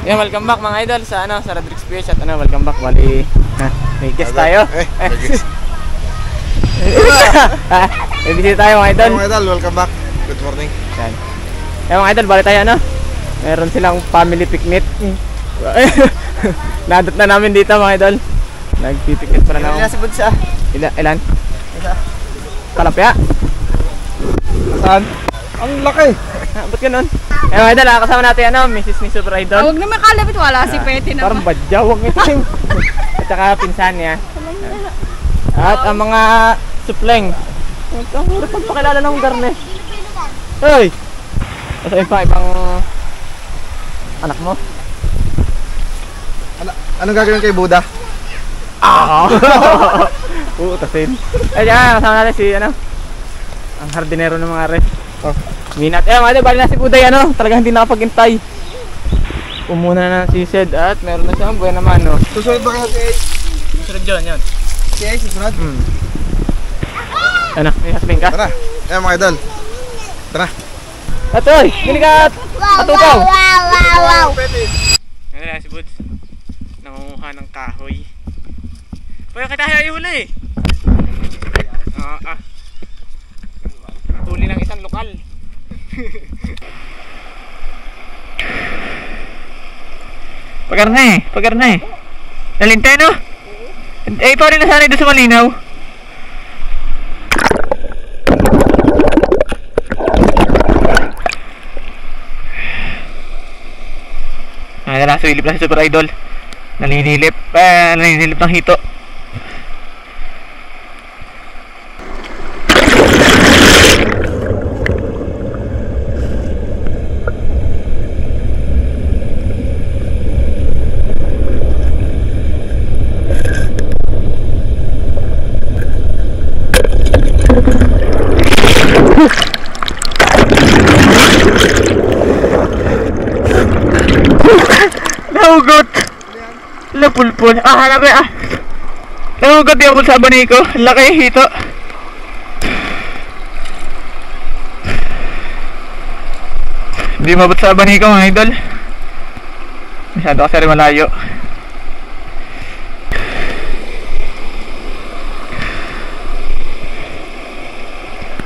Yan, welcome back mga idol sa sa Rodriguez PH at welcome back. Bali, may guest tayo. May visit tayo mga idol. Mga idol, welcome back. Good morning. Yan mga idol, bali tayo meron silang family picnic. Nadot na namin dito mga idol. Nagpipiknik pa na lang. Ilan si Budsa? Ilan? Isa. Talapya? Saan? Ang laki. Ba't ganun? Eh mga idol, kasama natin Mrs. ni Super Idol. Huwag naman kalapit, wala si Petty naman. Parang badyaw, huwag itim. At saka pinsan niya. At ang mga supleng. Ang hirap pagpakilala ng garne. Hey! Kasi pa ibang anak mo. Anong gagawin kay Buda? Utasin. Eh diyan, kasama natin si ang hardinero ng mga ref. Minat. Mga idol, bali na si Buday talagang hindi nakapag-intay. Umuna na si Sed at meron na siyang buwan naman Susunod ba kayo si Ace? Susunod yun. Si Ace, susunod? May sasabihin ka? Tara. Mga idol. Tara. Atoy, gini ka atupaw. Wow. Ano na si Buds? Nangunguha ng kahoy. Pwede kita tayo huli. Huli ng isang lokal. Pagar na eh. Nalintay no? Eh, ikaw rin nasanay doon sa malinaw. Nasuilip na si Super Idol. Naninilip ng hito. Nahugot! Lapulpul. Hanap eh Nahugot yung ako sa abanay ko. Laki hito. Hindi mabot sa abanay ko mga idol. Masyado kasi rin malayo.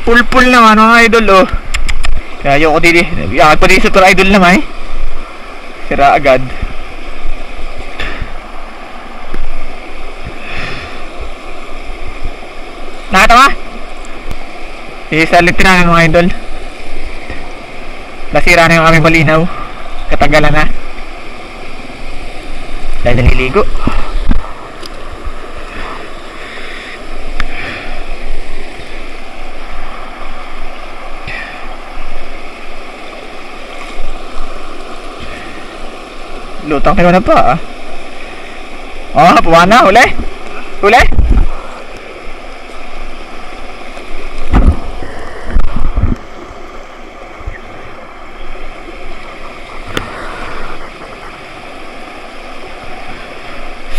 Pulpul naman mga idol Kaya ayoko dili. Yakag pa din Super Idol naman sira agad. Nakatawa? Isalitin namin mga idol. Nasira na yung aming malinaw. Katagalan na. Dahil naliligo. Lutang kayo na pa puwa na, huli?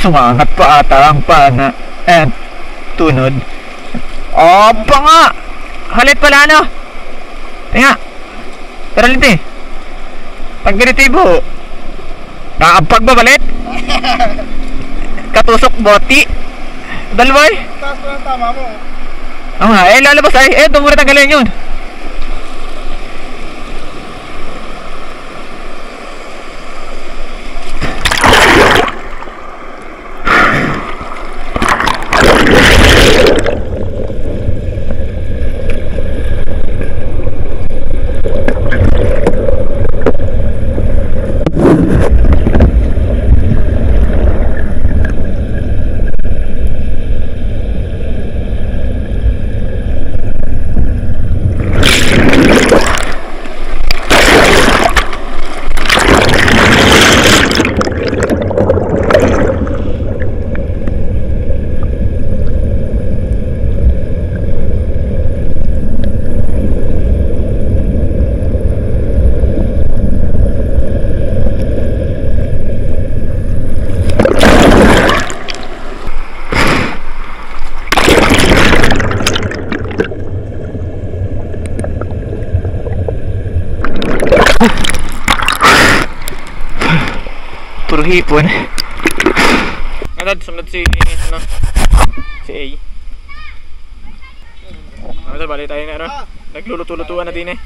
Sumangat pa ata ang pana and tunod. Ba nga! Halit pala Tinga! Tara liti! Pagganitibo! Pagbabalit katusok boti dalawa Taas pa lang tama mo lalabas doon muna tanggalin yun puro hipon. Ngayon, sumunod si, ano, si A. Ano, bali tayo na, ano? Nagluluto-lutuan na din eh.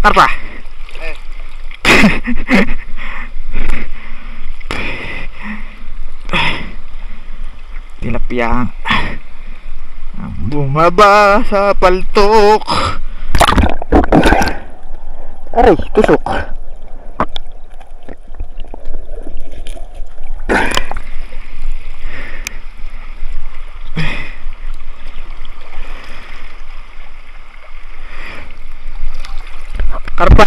Karpa. Tilapia bumaba sa paltok. Aray, tusok. Karpa.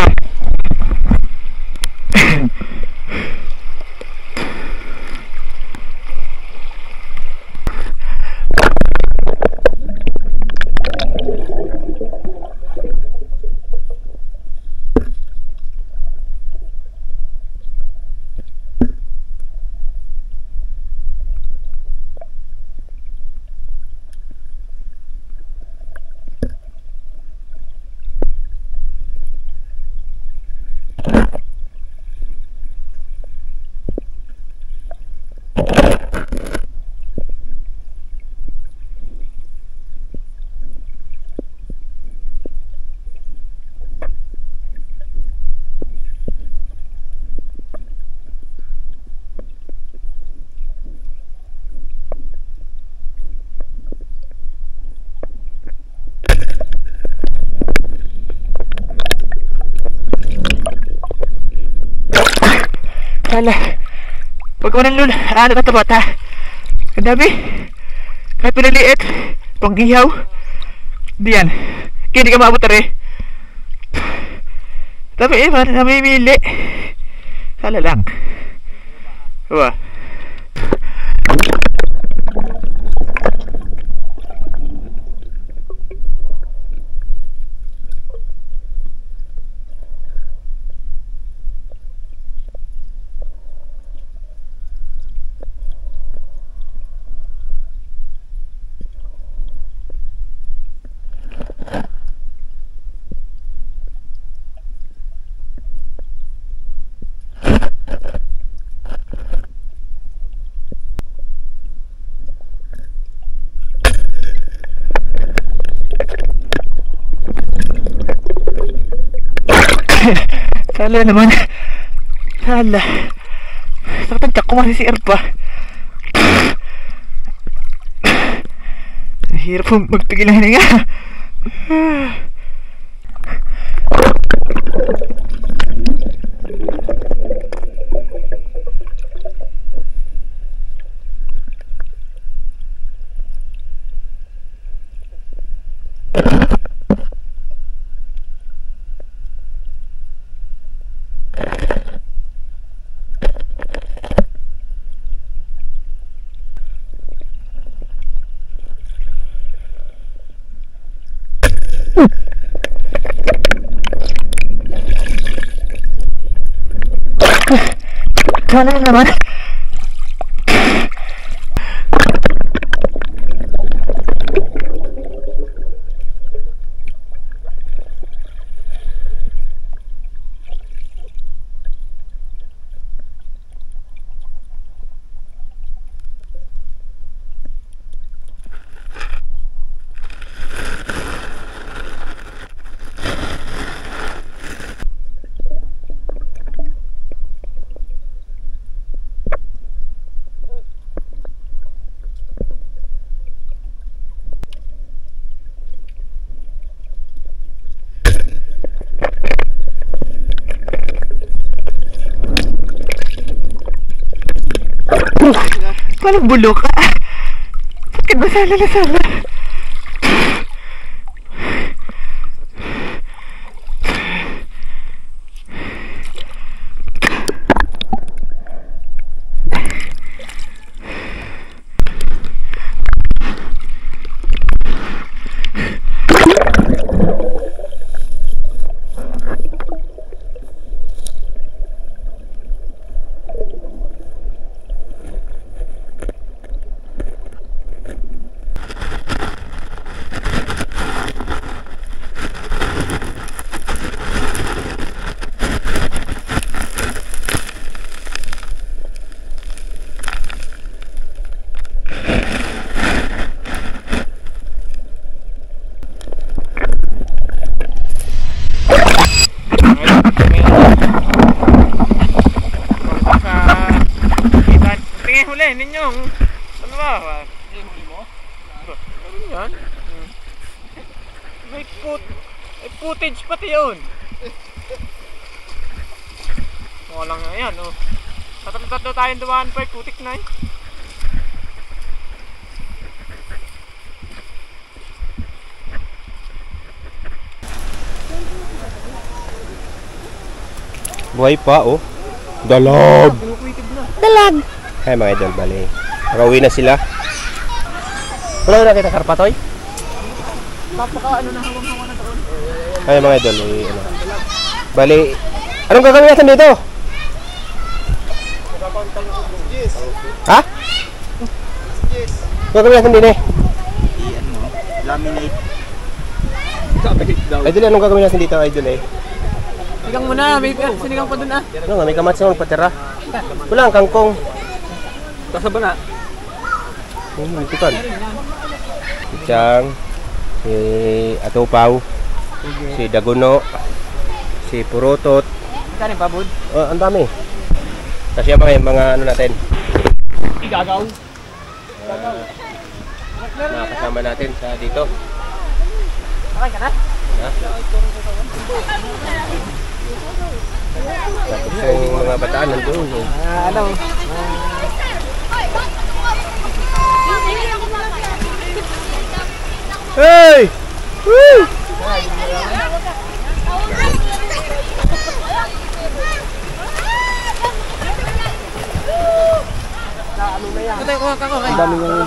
Hala, pag ko ng lula, ano ka bata? Ang dami, kahit pinaliit, panghihaw. Di yan, kaya di ka maabot rin. Tapi parang namimili. Hala lang. Diba? Sala naman. Sala. Sakatagtsak ko masisir pa. Hirap po magpigil ng hininga. Sana naman. Walang bulok. Bakit ba sana na sana? Ninyong ano ba? Huli mo? Ano yan? May footage pati yun. Walang nga yan, oh. Tatlo tayong dumaan pa, putik na eh. Buhay pa, oh. Dalag! Dalag. Ay mga idol, bali. Nakauwi na sila. Wala na nakita karpatoy? Napaka ano na hawang-hawa na doon. Ay mga idol, ano. Bali, anong gagawin natin dito? Ha? Gagawin natin din eh. Laminate. Idol, anong gagawin natin dito, idol eh? Sinigang mo na, may sinigang pa doon ah. Ano nga, may kamatsi mong patira. Wala ang kangkong. Kasaba na. Ito kan. Si Chang, si Atupaw, si Daguno, si Purotot. Kanin pa, bud? Ang dami. Kasi yung mga ano natin. Igagaw. Mga kasama natin sa dito. Okay ka na? Ha? Tapos yung mga bataan nandun. Ano? Hey! Woo!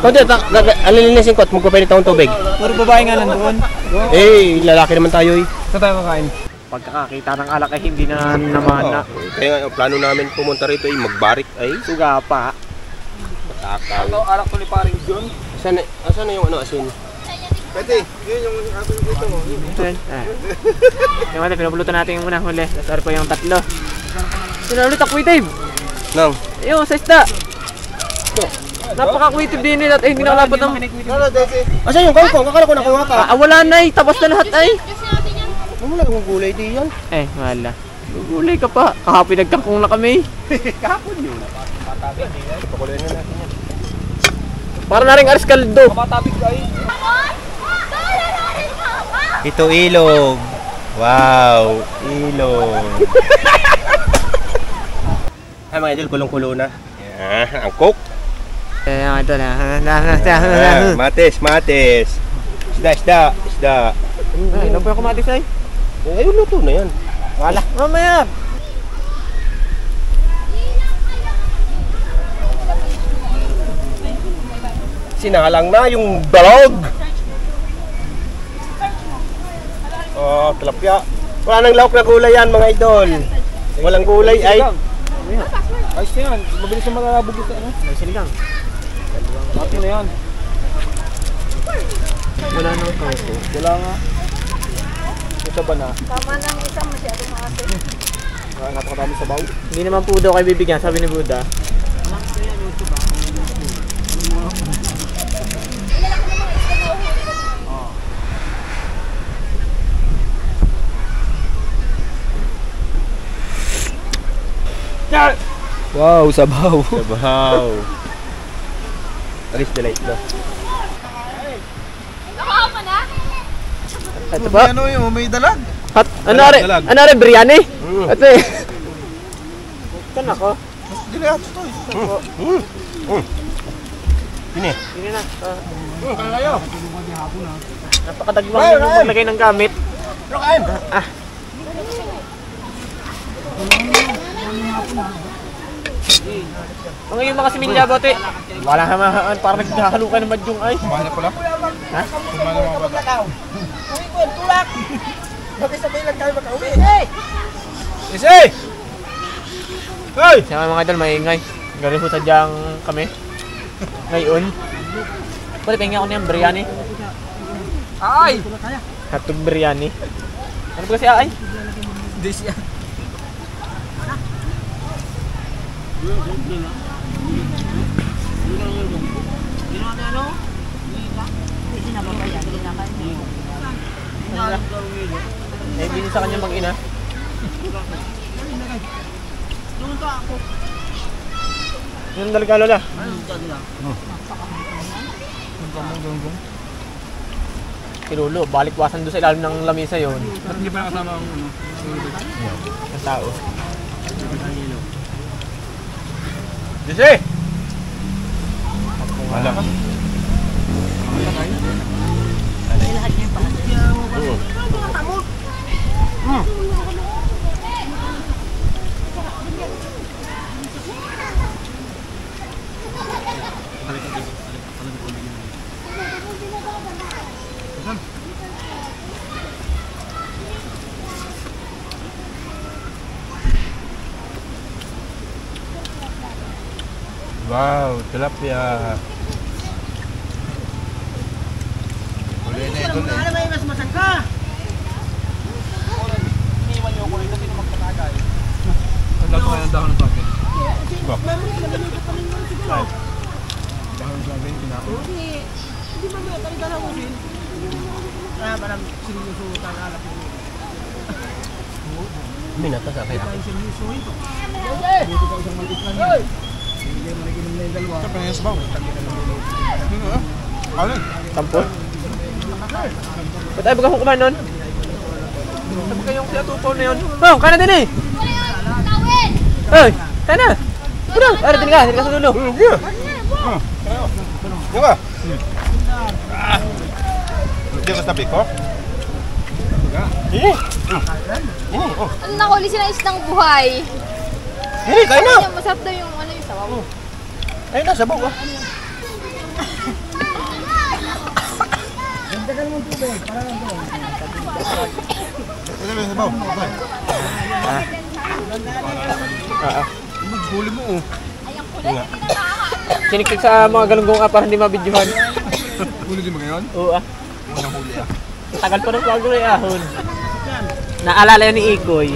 Konti, alilinisin ko at magpapainit akong tubig. Puro babae nga nandoon. Eh, lalaki naman tayo eh. Saan tayo kakain? Pagkakakita ng alak ay hindi na naman na. Kaya nga, ang plano namin pumunta rito ay magbarik ay Suga pa. matakaw. Alak to ni paring John. Asan na yung ano asin? Pwede, yun yung ating dito mo. Yung mati, pinupulutan natin yung muna huli. Sorry po yung tatlo. Sinalulit ako Dave. Nang? Yung sa isda. Napaka-kuitib din nila at hindi na kalapot ng... Ano, Desi? Asan yung kangkong? Kakala ko nakuha ka. Wala na eh. Tapos na lahat ay. Wala akong gulay di yan. Wala. Gulay ka pa. Kahapon nagkangkong na kami. Kahapon yun. Pakuloyin na natin yan. Para na rin aris kaldo. Matabig ka eh. Ito ilog. Wow, ilog. Ay mga idol, kulong-kulo na. Ang coke. Ito na. Matis. Isda. Ay, ilan po yung kumatis ay? Ayun, luto na yan. Wala. Mamaya. Sinalang na yung dog. Oh, tilapia. Wala nang lahok na gulay yan mga idol. Walang gulay ay. Ayos na yan, mabilis na malalabog ito. Ano? May sinigang. Atin na yan. Wala nang kaupo. Wala nga. Ito ba na? Tama lang isa masyado makasi. Napakadami sa baw. Hindi naman po daw kayo bibigyan, sabi ni Buddha. Wow, sabaw. Sabaw. Alis the light na. Nakakapa na? Ito ba? Ano yung may dalag? Ano Dalag. are biryani? Mm. Ate. Kan ako. Dilihat ito eh. Ini. Hindi na. Kaya kayo. Napakadagwang yung maglagay ng gamit. Pero kain. Mga yung mga similya bote. Wala hamaan, parang naghahalo ka ng madyong ay. Kumain na pala. Ha? Kumain na mga bata. Uwi ko, tulak. Sabay-sabay lang tayo makauwi. Isi! Hoy! Siya mga idol, maingay. Galing po sadyang kami. Ngayon. Pwede pahinga ako niyang biryani. Ay! Hatog biryani. Ano ba kasi ay? Hindi siya. Eh, binin sa kanya mag-ina. Yung dalaga lola. Kirulo, balikwasan doon sa ilalim ng lamesa yon. Ba't hindi pa nakasama ang ano? Ang tao. Isi! Wala ka. Wow, tilapia. Uli na ito na. Ano may mas masangka? Ang lato kayo ng dahon ng saging. Ba? Dahon ng saging, kinakain. Hindi ba may talita na usin? Parang sinusutan alap yun. Minata sa kaya. Ito pa yung sabaw. Alin? Tampon? Ba't tayo baga kumain nun? Sabi kayong sinatupaw na yun. Oh, kaya na din eh! Ay, kaya na! Puro! Ay, din ka sa dulo. Yung ka? Hindi ka tabi ko? Ini. Ano nakuli sila isang buhay? Ini, kain na! Yung masarap daw yung ano yung sabaw. Ayun na, sabaw ka. Ano yung sabaw? Huli mo oh. Sinikik sa mga galunggong para hindi mabidyohan. Huli din ba ngayon? Oo ah. Unang huli ah. Tagal pa ng bago na ahon. Naalala yun ni Ikoy.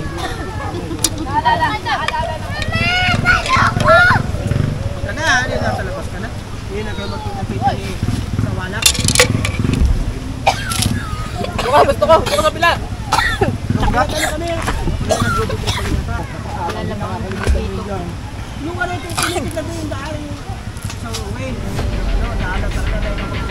Naalala na. Kana, ano yung nasa labas ka na? Yun na kayo magkikapita ni sa walak. Gusto ko sa pila. Yung ano itong pinagkita doon yung daan sa uwi. Ano, daan na talaga